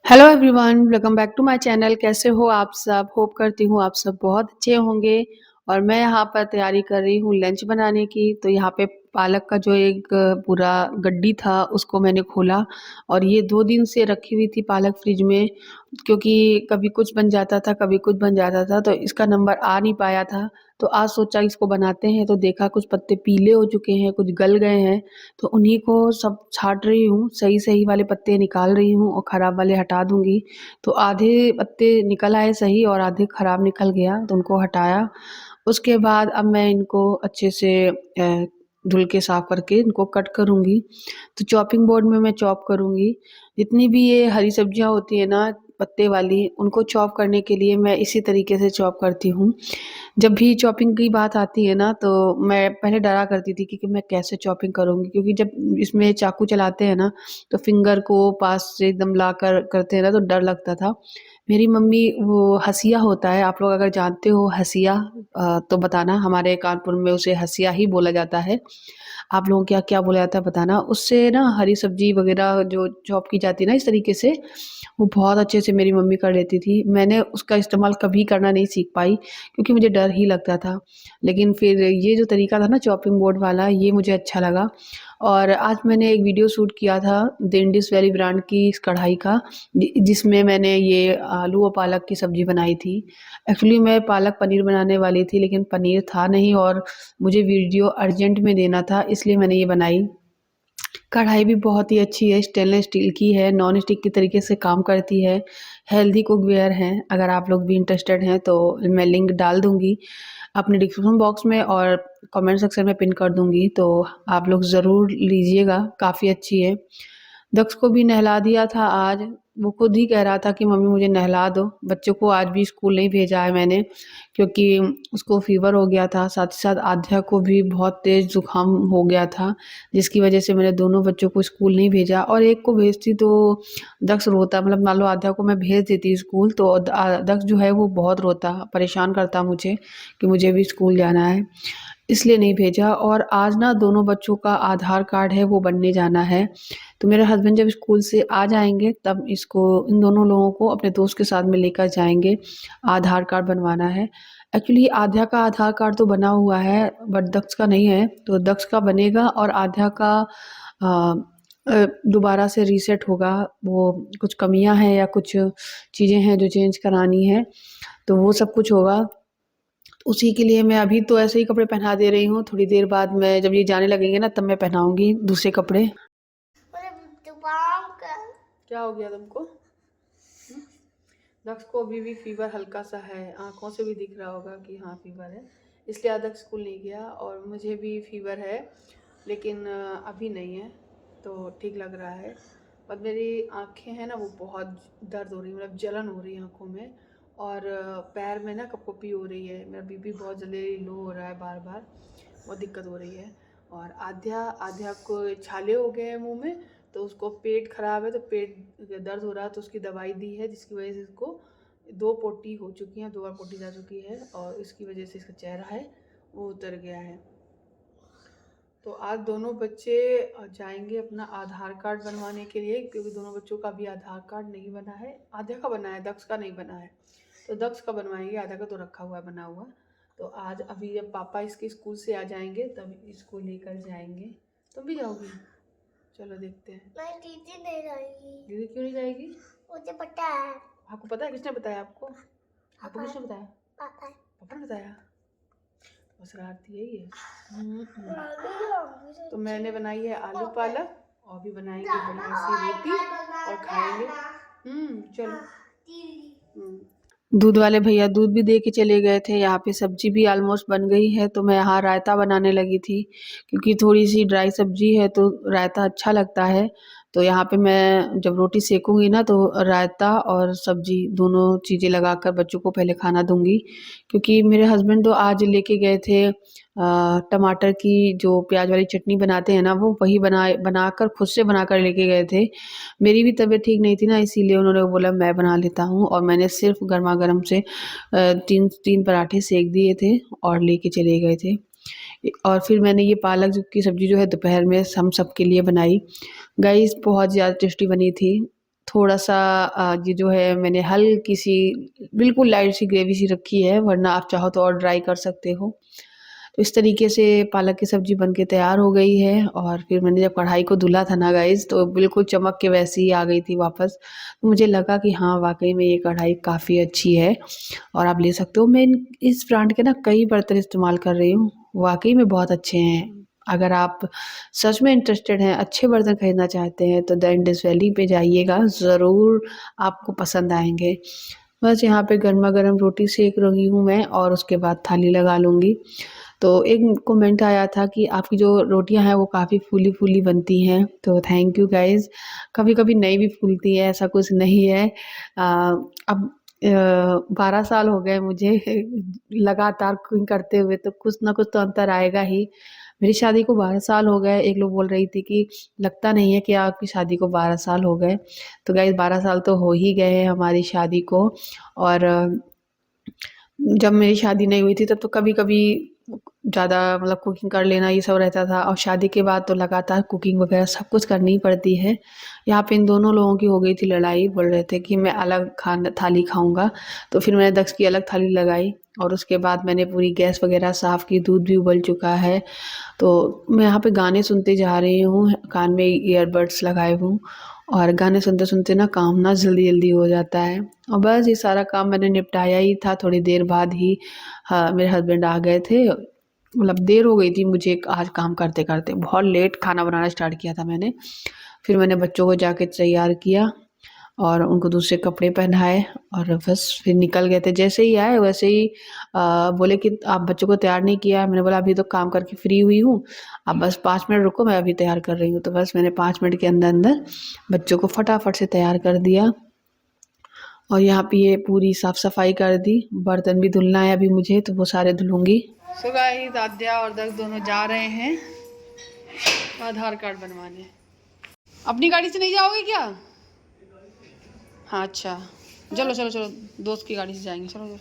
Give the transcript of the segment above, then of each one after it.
Hello everyone, welcome back to my channel. कैसे हो आप सब? होप करती हूँ आप सब बहुत अच्छे होंगे। और मैं यहाँ पर तैयारी कर रही हूँ लंच बनाने की। तो यहाँ पे पालक का जो एक पूरा गड्डी था उसको मैंने खोला। और ये 2 दिन से रखी हुई थी पालक फ्रिज में, क्योंकि कभी कुछ बन जाता था कभी कुछ बन जाता था, तो इसका नंबर आ नहीं पाया था। तो आज सोचा इसको बनाते हैं, तो देखा कुछ पत्ते पीले हो चुके हैं, कुछ गल गए हैं। तो उन्हीं को सब छाँट रही हूँ, सही-सही वाले पत्ते निकाल रही हूँ और खराब वाले हटा दूँगी। तो आधे पत्ते निकल आए सही और आधे खराब निकल गया, तो उनको हटाया। उसके बाद अब मैं इनको अच्छे से धुल के साफ करके इनको कट करूँगी। तो चॉपिंग बोर्ड में मैं चॉप करूँगी। जितनी भी ये हरी सब्जियाँ होती हैं ना पत्ते वाली, उनको चॉप करने के लिए मैं इसी तरीके से चॉप करती हूँ। जब भी चॉपिंग की बात आती है ना, तो मैं पहले डरा करती थी कि मैं कैसे चॉपिंग करूँगी, क्योंकि जब इसमें चाकू चलाते हैं ना, तो फिंगर को पास से एकदम लाकर करते हैं ना, तो डर लगता था। मेरी मम्मी वो हँसिया होता है, आप लोग अगर जानते हो हँसिया तो बताना। हमारे कानपुर में उसे हँसिया ही बोला जाता है। आप लोगों के यहाँ क्या बोला जाता है बताना। उससे ना हरी सब्जी वग़ैरह जो चॉप की जाती है ना इस तरीके से, वो बहुत अच्छे से मेरी मम्मी कर लेती थी। मैंने उसका इस्तेमाल कभी करना नहीं सीख पाई, क्योंकि मुझे डर ही लगता था। लेकिन फिर ये जो तरीका था ना चॉपिंग बोर्ड वाला, ये मुझे अच्छा लगा। और आज मैंने एक वीडियो शूट किया था द इंडिस वैली ब्रांड की इस कढ़ाई का, जिसमें मैंने ये आलू और पालक की सब्ज़ी बनाई थी। एक्चुअली मैं पालक पनीर बनाने वाली थी, लेकिन पनीर था नहीं और मुझे वीडियो अर्जेंट में देना था, इसलिए मैंने ये बनाई। कढ़ाई भी बहुत ही अच्छी है, स्टेनलेस स्टील की है, नॉन स्टिक की तरीके से काम करती है, हेल्दी कुकवेयर है। अगर आप लोग भी इंटरेस्टेड हैं तो मैं लिंक डाल दूँगी अपने डिस्क्रिप्शन बॉक्स में और कमेंट सेक्शन में पिन कर दूँगी, तो आप लोग ज़रूर लीजिएगा, काफ़ी अच्छी है। दक्ष को भी नहला दिया था आज। वो खुद ही कह रहा था कि मम्मी मुझे नहला दो। बच्चों को आज भी स्कूल नहीं भेजा है मैंने, क्योंकि उसको फ़ीवर हो गया था, साथ ही साथ आध्या को भी बहुत तेज़ ज़ुकाम हो गया था, जिसकी वजह से मैंने दोनों बच्चों को स्कूल नहीं भेजा। और एक को भेजती तो दक्ष रोता, मतलब मान लो आध्या को मैं भेज देती स्कूल, तो दक्ष जो है वो बहुत रोता, परेशान करता मुझे कि मुझे भी स्कूल जाना है। इसलिए नहीं भेजा। और आज ना दोनों बच्चों का आधार कार्ड है वो बनने जाना है। तो मेरे हस्बैंड जब स्कूल से आ जाएँगे तब इसको इन दोनों लोगों को अपने दोस्त के साथ में लेकर जाएँगे, आधार कार्ड बनवाना है। एक्चुअली आध्या का आधार कार्ड तो बना हुआ है, बट दक्ष का नहीं है, तो दक्ष का बनेगा और आध्या का अ दोबारा से रीसेट होगा। वो कुछ कमियाँ हैं या कुछ चीज़ें हैं जो चेंज करानी है, तो वो सब कुछ होगा। उसी के लिए मैं अभी तो ऐसे ही कपड़े पहना दे रही हूँ, थोड़ी देर बाद मैं जब ये जाने लगेंगे ना तब मैं पहनाऊँगी दूसरे कपड़े। क्या हो गया तुमको? दक्ष को अभी भी फ़ीवर हल्का सा है, आँखों से भी दिख रहा होगा कि हाँ फ़ीवर है, इसलिए आज दक्ष स्कूल नहीं गया। और मुझे भी फ़ीवर है, लेकिन अभी नहीं है, तो ठीक लग रहा है। पर मेरी आँखें हैं ना वो बहुत दर्द हो रही है, मतलब जलन हो रही है आँखों में। और पैर में ना कपकपी हो रही है, मेरा बीपी बहुत जल्दी लो हो रहा है बार-बार, बहुत दिक्कत हो रही है। और आध्या आध्या को छाले हो गए हैं मुँह में, तो उसको पेट ख़राब है, तो पेट दर्द हो रहा है, तो उसकी दवाई दी है, जिसकी वजह से इसको 2 पोटी हो चुकी हैं, 2 बार पोटी जा चुकी है और इसकी वजह से इसका चेहरा है वो उतर गया है। तो आज दोनों बच्चे जाएंगे अपना आधार कार्ड बनवाने के लिए, क्योंकि दोनों बच्चों का भी आधार कार्ड नहीं बना है। आध्या का बना है, दक्ष का नहीं बना है, तो दक्ष का बनवाएंगे, आध्या का तो रखा हुआ है बना हुआ। तो आज अभी जब पापा इसके स्कूल से आ जाएंगे तब इसको लेकर जाएंगे। तुम भी जाओगी? चलो देखते हैं। मैं दीदी नहीं जाएगी। दीदी क्यों नहीं जाएगी? मुझे पता है। आपको पता है? किसने बताया आपको? आपको पापा किसने बताया? पापा पापा ने बताया? तो शरारती है ये। तो मैंने बनाई है आलू पालक, और भी बनाएंगे बढ़िया सी रोटी और खाएंगे। चलो। दूध वाले भैया दूध भी दे के चले गए थे। यहाँ पे सब्जी भी ऑलमोस्ट बन गई है, तो मैं यहाँ रायता बनाने लगी थी, क्योंकि थोड़ी सी ड्राई सब्जी है तो रायता अच्छा लगता है। तो यहाँ पे मैं जब रोटी सेकूंगी ना, तो रायता और सब्जी दोनों चीज़ें लगाकर बच्चों को पहले खाना दूंगी, क्योंकि मेरे हस्बैंड तो आज लेके गए थे टमाटर की जो प्याज वाली चटनी बनाते हैं ना, वो वही बनाकर खुद से बनाकर लेके गए थे। मेरी भी तबीयत ठीक नहीं थी ना, इसीलिए उन्होंने बोला मैं बना लेता हूँ, और मैंने सिर्फ गर्मा-गर्म से 3 पराठे सेक दिए थे और लेके चले गए थे। और फिर मैंने ये पालक की सब्ज़ी जो है दोपहर में हम सबके लिए बनाई। गाइस बहुत ज़्यादा टेस्टी बनी थी। थोड़ा-सा ये जो है मैंने हल्की सी बिल्कुल लाइट सी ग्रेवी सी रखी है, वरना आप चाहो तो और ड्राई कर सकते हो। तो इस तरीके से पालक की सब्ज़ी बन के तैयार हो गई है और फिर मैंने जब कढ़ाई को धुला था ना गाइज़, तो बिल्कुल चमक के वैसी ही आ गई थी वापस। तो मुझे लगा कि हाँ, वाक़ई में ये कढ़ाई काफ़ी अच्छी है और आप ले सकते हो। मैं इस ब्रांड के ना कई बर्तन इस्तेमाल कर रही हूँ, वाक़ई में बहुत अच्छे हैं। अगर आप सच में इंटरेस्टेड हैं, अच्छे बर्तन खरीदना चाहते हैं, तो द इंडस वैली पे जाइएगा, ज़रूर आपको पसंद आएँगे। बस यहाँ पे गरमा-गरम रोटी सेक रही हूँ मैं और उसके बाद थाली लगा लूँगी। तो एक कमेंट आया था कि आपकी जो रोटियां हैं वो काफ़ी फूली-फूली बनती हैं, तो थैंक यू गाइज़। कभी-कभी नहीं भी फूलती है, ऐसा कुछ नहीं है। अब 12 साल हो गए मुझे लगातार कुकिंग करते हुए, तो कुछ ना कुछ तो अंतर आएगा ही। मेरी शादी को 12 साल हो गए। एक लोग बोल रही थी कि लगता नहीं है कि आपकी शादी को 12 साल हो गए। तो गाइज़ 12 साल तो हो ही गए हैं हमारी शादी को। और जब मेरी शादी नहीं हुई थी तब तो कभी-कभी ज़्यादा मतलब कुकिंग कर लेना ये सब रहता था और शादी के बाद तो लगातार कुकिंग वगैरह सब कुछ करनी ही पड़ती है। यहाँ पे इन दोनों लोगों की हो गई थी लड़ाई, बोल रहे थे कि मैं अलग खाना थाली खाऊँगा, तो फिर मैंने दक्ष की अलग थाली लगाई और उसके बाद मैंने पूरी गैस वगैरह साफ़ की, दूध भी उबल चुका है। तो मैं यहाँ पे गाने सुनते जा रही हूँ, कान में ईयरबड्स लगाए हूँ और गाने सुनते-सुनते ना काम ना जल्दी-जल्दी हो जाता है। और बस ये सारा काम मैंने निपटाया ही था, थोड़ी देर बाद ही हाँ, मेरे हस्बैंड आ गए थे। मतलब देर हो गई थी मुझे आज काम करते-करते, बहुत लेट खाना बनाना स्टार्ट किया था मैंने। फिर मैंने बच्चों को जाके तैयार किया और उनको दूसरे कपड़े पहनाए और बस फिर निकल गए थे। जैसे ही आए वैसे ही बोले कि आप बच्चों को तैयार नहीं किया है। मैंने बोला अभी तो काम करके फ्री हुई हूँ, आप बस 5 मिनट रुको, मैं अभी तैयार कर रही हूँ। तो बस मैंने 5 मिनट के अंदर-अंदर बच्चों को फटाफट से तैयार कर दिया और यहाँ पे ये पूरी साफ-सफाई कर दी। बर्तन भी धुलना है अभी मुझे, तो वो सारे धुलूँगी। सो गाइस, आद्या और दक्ष दोनों जा रहे हैं आधार कार्ड बनवाने। अपनी गाड़ी से नहीं जाओगे क्या? हाँ अच्छा, चलो चलो चलो, दोस्त की गाड़ी से जाएंगे, चलो चलो।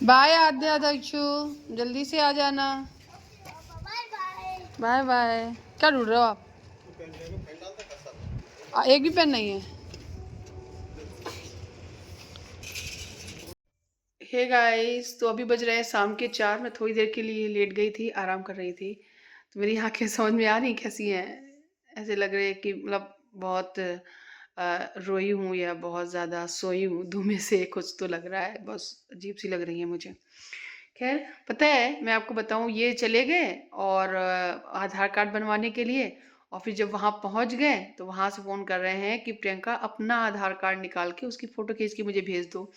बाय आद्या दक्षु, जल्दी से आ जाना। Bye bye. Bye bye. क्या ढूंढ रहे हो आप? एक भी पेन नहीं है। हे गाइस, तो अभी बज रहे हैं शाम के 4। मैं थोड़ी देर के लिए लेट गई थी, आराम कर रही थी। तो मेरी आंखें समझ में आ रही कैसी हैं? ऐसे लग रहे हैं कि मतलब बहुत रोई हूँ या बहुत ज़्यादा सोई हूँ। दो में से कुछ तो लग रहा है, बस अजीब सी लग रही है मुझे। खैर, पता है मैं आपको बताऊँ, ये चले गए और आधार कार्ड बनवाने के लिए और फिर जब वहाँ पहुँच गए तो वहाँ से फ़ोन कर रहे हैं कि प्रियंका अपना आधार कार्ड निकाल के उसकी फ़ोटो खींच के मुझे भेज दो,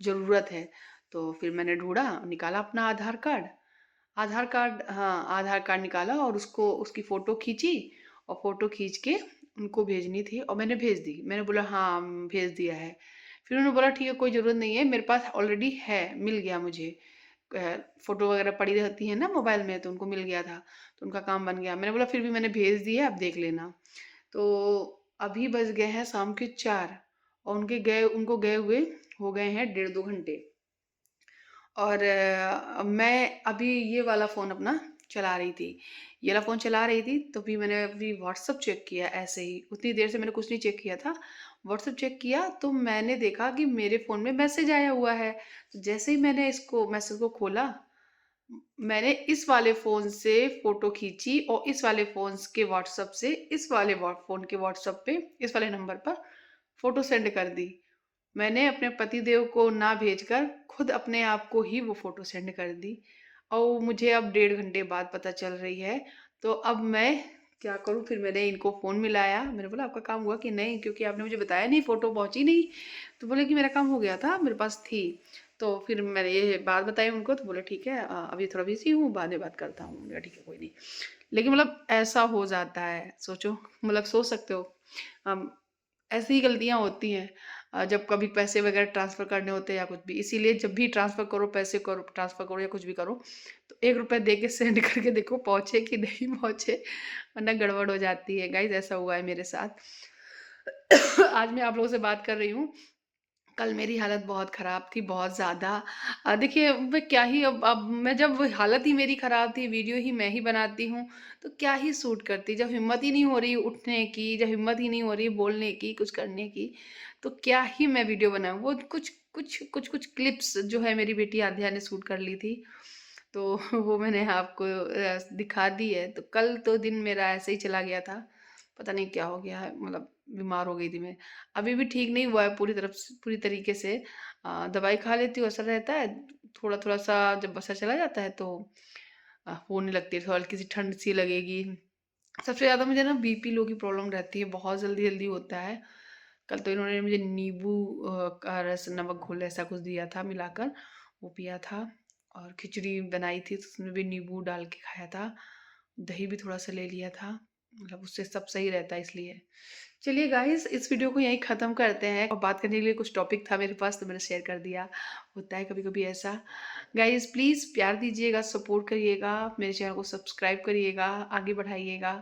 ज़रूरत है। तो फिर मैंने ढूँढा, निकाला अपना आधार कार्ड निकाला और उसको उसकी फ़ोटो खींची और फ़ोटो खींच के उनको भेजनी थी और मैंने भेज दी। मैंने बोला हाँ, भेज दिया है। फिर उन्होंने बोला ठीक है, कोई ज़रूरत नहीं है, मेरे पास ऑलरेडी है, मिल गया मुझे। फ़ोटो वगैरह पड़ी रहती है ना मोबाइल में, तो उनको मिल गया था, तो उनका काम बन गया। मैंने बोला फिर भी मैंने भेज दिया, आप देख लेना। तो अभी बज गए हैं शाम के 4 और उनको गए हुए हो गए हैं डेढ़ 2 घंटे। और मैं अभी ये वाला फ़ोन अपना चला रही थी। ये वाला फ़ोन चला रही थी तो भी मैंने अभी व्हाट्सएप चेक किया ऐसे ही। उतनी देर से मैंने कुछ नहीं चेक किया था। व्हाट्सएप चेक किया तो मैंने देखा कि मेरे फ़ोन में मैसेज आया हुआ है। तो जैसे ही मैंने इसको मैसेज को खोला, मैंने इस वाले फ़ोन से फ़ोटो खींची और इस वाले फ़ोन के व्हाट्सएप से इस वाले फ़ोन के व्हाट्सएप पे इस वाले नंबर पर फ़ोटो सेंड कर दी। मैंने अपने पतिदेव को ना भेजकर खुद अपने आप को ही वो फ़ोटो सेंड कर दी और मुझे अब डेढ़ घंटे बाद पता चल रही है। तो अब मैं क्या करूँ? फिर मैंने इनको फ़ोन मिलाया, मैंने बोला आपका काम हुआ कि नहीं? क्योंकि आपने मुझे बताया नहीं, फ़ोटो पहुँची नहीं। तो बोले कि मेरा काम हो गया था, मेरे पास थी। तो फिर मैंने ये बात बताई उनको, तो बोले ठीक है, अभी थोड़ा बिज़ी हूँ, बाद में बात करता हूँ। मैंने कहा ठीक है, कोई नहीं। लेकिन मतलब ऐसा हो जाता है, सोचो, मतलब सोच सकते हो। हम ऐसी ही गलतियाँ होती हैं जब कभी पैसे वगैरह ट्रांसफ़र करने होते हैं या कुछ भी। इसीलिए जब भी ट्रांसफ़र करो, पैसे करो, ट्रांसफ़र करो या कुछ भी करो, तो ₹1 दे के सेंड करके देखो पहुँचे कि नहीं पहुँचे, वरना गड़बड़ हो जाती है। गाइज़ ऐसा हुआ है मेरे साथ। आज मैं आप लोगों से बात कर रही हूँ, कल मेरी हालत बहुत ख़राब थी, बहुत ज़्यादा। देखिए मैं क्या ही अब मैं जब हालत ही मेरी ख़राब थी, वीडियो ही मैं ही बनाती हूँ, तो क्या ही शूट करती। जब हिम्मत ही नहीं हो रही उठने की, जब हिम्मत ही नहीं हो रही बोलने की, कुछ करने की, तो क्या ही मैं वीडियो बनाऊँ। वो कुछ क्लिप्स जो है मेरी बेटी आध्या ने शूट कर ली थी, तो वो मैंने आपको दिखा दी है। तो कल तो दिन मेरा ऐसे ही चला गया था, पता नहीं क्या हो गया है, मतलब बीमार हो गई थी मैं। अभी भी ठीक नहीं हुआ है पूरी तरीके से। दवाई खा लेती हूँ, असर रहता है। थोड़ा-थोड़ा सा जब असर चला जाता है तो होने लगती है, थोड़ा हल्की सी ठंड सी लगेगी। सबसे ज़्यादा मुझे ना बीपी लो की प्रॉब्लम रहती है, बहुत जल्दी-जल्दी होता है। कल तो इन्होंने मुझे नींबू का रस, नमक घोल ऐसा कुछ दिया था मिलाकर, वो पिया था। और खिचड़ी बनाई थी तो उसमें भी नींबू डाल के खाया था। दही भी थोड़ा-सा ले लिया था, मतलब उससे सब सही रहता है इसलिए। चलिए गाइस, इस वीडियो को यहीं ख़त्म करते हैं। और बात करने के लिए कुछ टॉपिक था मेरे पास तो मैंने शेयर कर दिया। होता है कभी-कभी ऐसा। गाइस प्लीज़ प्यार दीजिएगा, सपोर्ट करिएगा, मेरे चैनल को सब्सक्राइब करिएगा, आगे बढ़ाइएगा।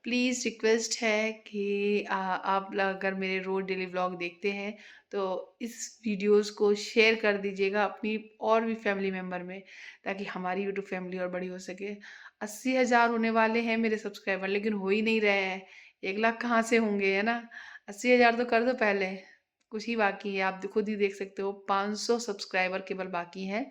प्लीज़ रिक्वेस्ट है कि आप अगर मेरे रोज़ डेली व्लॉग देखते हैं तो इस वीडियोज़ को शेयर कर दीजिएगा अपनी और भी फैमिली मेंबर में, ताकि हमारी यूट्यूब फैमिली और बड़ी हो सके। 80,000 होने वाले हैं मेरे सब्सक्राइबर, लेकिन हो ही नहीं रहे हैं। 1 लाख कहाँ से होंगे, है ना? 80,000 तो कर दो पहले, कुछ ही बाकी है। आप खुद ही देख सकते हो, 500 सब्सक्राइबर केवल बाकी हैं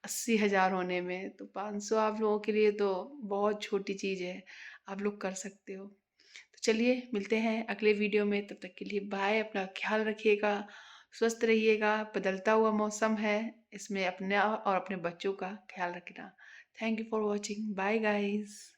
80,000 होने में। तो 500 आप लोगों के लिए तो बहुत छोटी चीज़ है, आप लोग कर सकते हो। तो चलिए मिलते हैं अगले वीडियो में, तब तक के लिए बाय। अपना ख्याल रखिएगा, स्वस्थ रहिएगा। बदलता हुआ मौसम है, इसमें अपना और अपने बच्चों का ख्याल रखना। Thank you for watching. Bye guys.